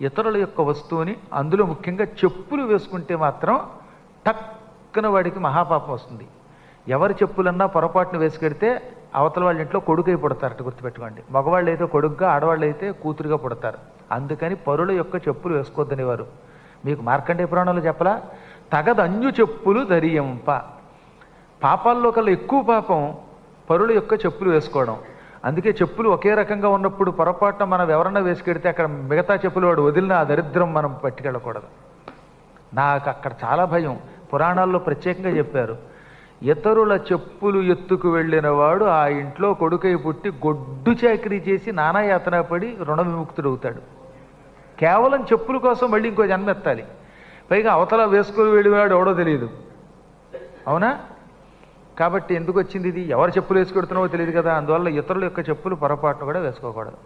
ఇతరుల యొక్క వస్తువుని, అందులో ముఖ్యంగా చెప్పులు వేసుకుంటే మాత్రం టక్కున వాడికి మహాపాపం వస్తుంది. ఎవరి చెప్పులన్నా పొరపాటును వేసుకెడితే అవతల వాళ్ళ ఇంట్లో కొడుకై పుడతారట, గుర్తుపెట్టుకోండి. మగవాళ్ళు అయితే కొడుకుగా, ఆడవాళ్ళు అయితే కూతురుగా పుడతారు. అందుకని పరుల యొక్క చెప్పులు వేసుకోవద్దనేవారు. మీకు మార్కండేయ పురాణంలో చెప్పలా, తగదన్యు చెప్పులు ధరియంప. పాపాల్లో కల్లా ఎక్కువ పాపం పరుల యొక్క చెప్పులు వేసుకోవడం. అందుకే చెప్పులు ఒకే రకంగా ఉన్నప్పుడు పొరపాటున మనం ఎవరన్నా వేసుకెడితే అక్కడ మిగతా చెప్పులు వాడు వదిలిన ఆ దరిద్రం మనం పట్టుకెళ్ళకూడదు. నాకు అక్కడ చాలా భయం. పురాణాల్లో ప్రత్యేకంగా చెప్పారు, ఇతరుల చెప్పులు ఎత్తుకు వెళ్ళిన వాడు ఆ ఇంట్లో కొడుకై పుట్టి గొడ్డు చాకరీ చేసి నానాయాతన పడి రుణ విముక్తుడవుతాడు. కేవలం చెప్పుల కోసం మళ్ళీ ఇంకో జన్మెత్తాలి. పైగా అవతల వేసుకుని వెళ్ళివాడు ఎవడో తెలియదు, అవునా? కాబట్టి ఎందుకు వచ్చింది ఇది? ఎవరు చెప్పులు వేసుకెడుతున్నావో తెలియదు కదా. అందువల్ల ఇతరుల యొక్క చెప్పులు పొరపాటును కూడా వేసుకోకూడదు.